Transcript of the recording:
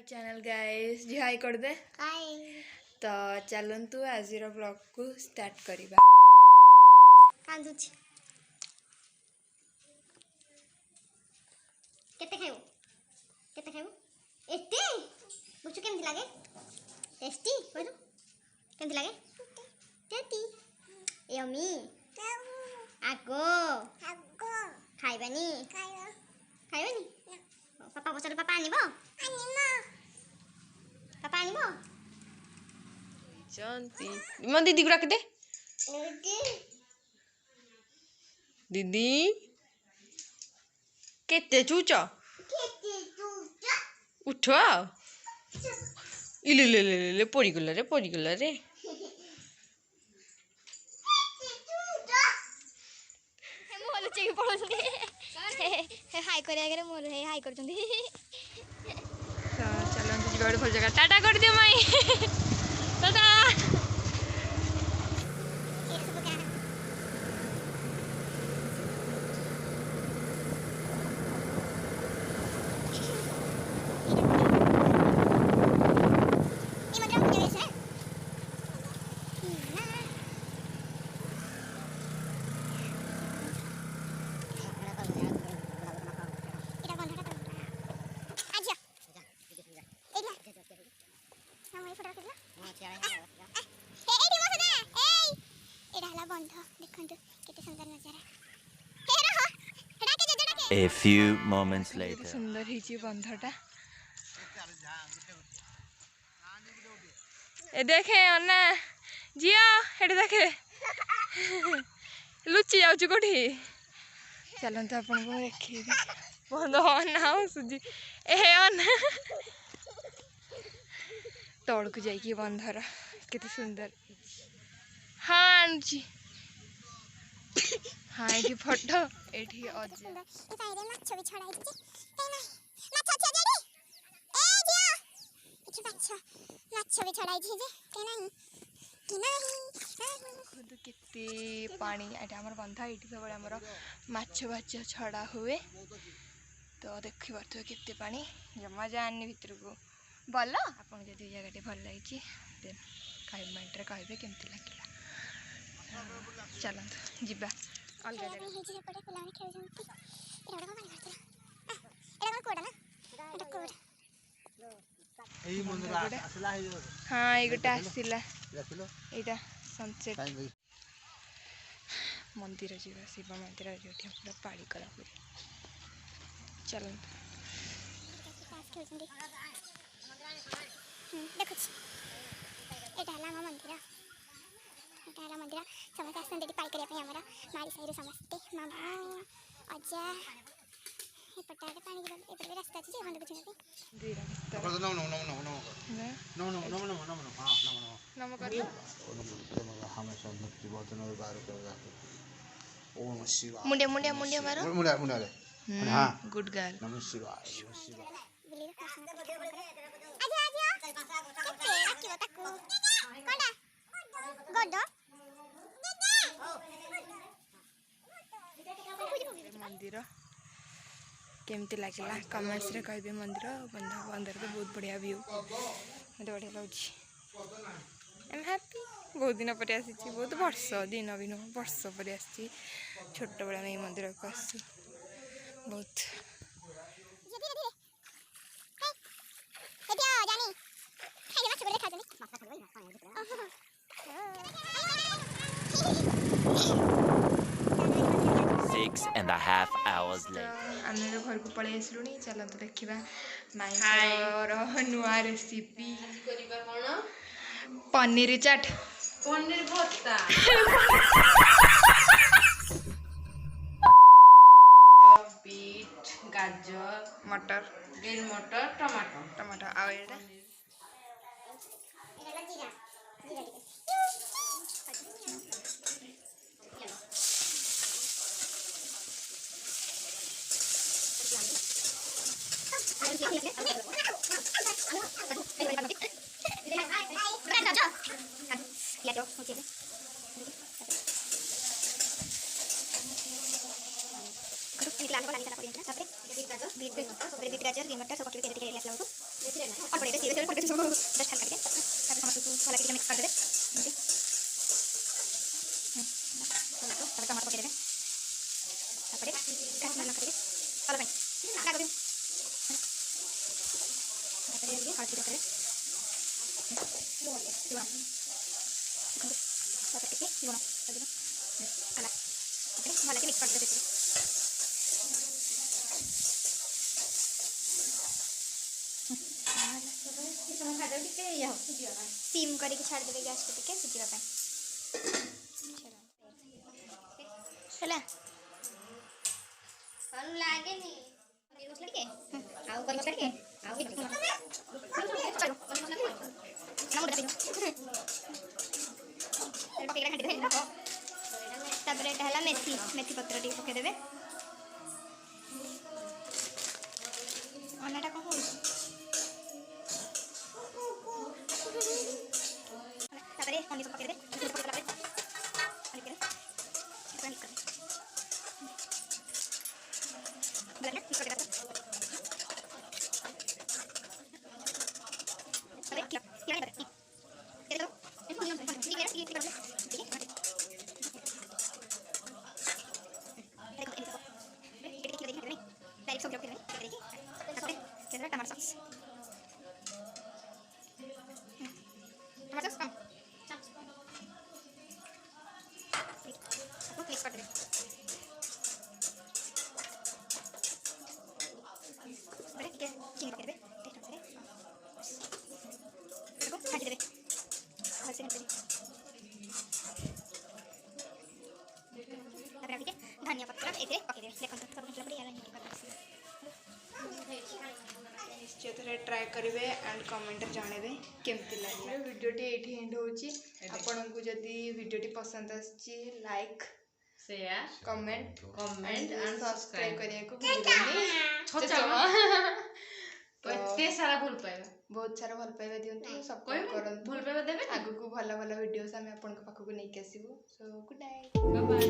Our channel guys जी हाई कर दे हाय तो चलंतु आज ब्लॉग को स्टार्ट करिबा। कांदुच केते खाइबो एते बुचु केमति लागे टेस्टी कहू केमति लागे टेस्टी यम्मी आगो खाइबानी खाइबानी पापा बसर पापा आनिबो पापा आनिबो चंती मो दीदी को रख दे दीदी केते चूच उठो इले ले ले ले पड़ी गला रे मोल चेक पड़ोसनी हाई करे आगे मोल हे हाई करचंदी तो चलंतु जी भल जगह टाटा कर दियो माई Tata A few moments later. सुंदर ही बंधटा ए देखे अन्ना जिया हेटे देखे लुचि जाऊँ कोठी चलते आपन को देखी बंध अन्ना सुजी ए अन्ना तौड़ को जाइए बंधर केते सुंदर हाँ जी हाँ ये फोटो एठी अजे ए साइडे माछ भी छड़ाई दिजे ए नाही माछ छ जेडी ए जिया एठी माछ भी छड़ाई दिजे के नाही खुद केते पानी एटा हमर बंधा एठी सब हमर माछ बाछ छड़ा हुए तो देखि परथो केते पानी जमा जानी भीतर को बोल आपन जदी जगह भल लागी देन कमेंट रे कहबे केमति लागिला चलंत जिबा अलग अलग हे जे पडे फुलाने खेळ जंती एडा को पानी भरतला एडा कोडा ना एडा कोड एई मंदिर आसला हे हां एगटा आसिला एटा सनसेट मंदिर जीवा शिव मंदिर जोठी पूरा पाड़ी कला पूरी चलंत पास खेळ जंती देखो एडा लामा मंदिर एटा मंदिर समस्त आसन देटी पाई करे पे हमरा मारी साइड समस्त मामा अजा ए पटारे पानी गिरा ए पर रास्ता छी हंड कुछ नहीं दीरा no no no no no no no no no no no no हां नो नो नमस्कार हमेशा मुक्ति वचन बार कर जाते ओम शिवाय मुंडे मुंडे मुंडे मारो मुंडा मुंडा रे हां गुड गर्ल नमः शिवाय बिल्ली का आजा आजा केते रखियो ताकू कोडा गोडो मंदिर केमती लगे कमेंट्स रे कहबे मंदिर बंधा अंदर तो बहुत बढ़िया व्यू मत बढ़िया लगे एम हैप्पी बहुत दिन पर आसी बहुत वर्ष दिन भी नुह वर्ष पर आसी छोट बड़ा में मंदिर को आस बहुत Six and a half hours later. आम घर को पलि आसलु चलते देखा माइर नुआ रेसिपी पनीर चाट पनीर भत्ता बीट गाजर मटर ग्रीन मटर टमाटो टमाटो आ बीट गाजर ग्रीन मटर सब पकड़ के रेडी कर लिया ଅଳ୍ପ ଟିକେ ବେଶୀ ବେଶୀ ସବୁ ଜଷ୍ଟ ହାଲକା ଟିକେ ତାପରେ ସମସ୍ତଙ୍କୁ ଭଲ ଟିକେ ମିକ୍ସ କରିଦେବେ ଏମିତି ତାପରେ ଟମାଟୋ ପକେଇଦେବେ ତାପରେ କାଶ୍ମୀର ଲଙ୍କା ଟିକେ କଲର ପାଇଁ ରାଗ ବି ତାପରେ ଟିକେ ହଳଦୀ ପକେଇଦେବେ ଲୁଣ ତାପରେ ଟିକେ ଲୁଣ ହେଲା ତାପରେ ଭଲକି ମିକ୍ସ କରିଦେବେ ସେଥିରେ सिम करके छाड़देवे गैस को टिके सिझा ହେଲା ଭଲ ଲାଗେନି ଟିକେ ଆଉ କରି ମସଲା ଟିକେ ଆଉ କି ତାପରେ ଏଟା ହେଲା ମେଥି ମେଥି ପତ୍ର ଟିକେ ପକେଇଦେବେ ଅନାଟା କ'ଣ ହଉଛି ତାପରେ ପନିର ପକେଇଦେବେ ପକେଇଦେଲା ପରେ टमाटर सॉस मिक्स कर देंगे चीनी पकड़ छाटी देवे भलसे धनिया पत्र ए पकड़ देखो सब निश्चित ट्राए करेंगे एंड कमेंट जानवे केमती लगे वीडियोटी ये एंड होची आपको जदि वीडियोटी पसंद आछि like share comment comment and subscribe करने को भूलनी एते सारा भूल पाइबा बहुत सारा भल पाइबा दियंतु सपोर्ट करंतु भूल पाइबा देबे आगु को भला भला वीडियोस हम आपन को पाखु नै आसीबो so good night bye bye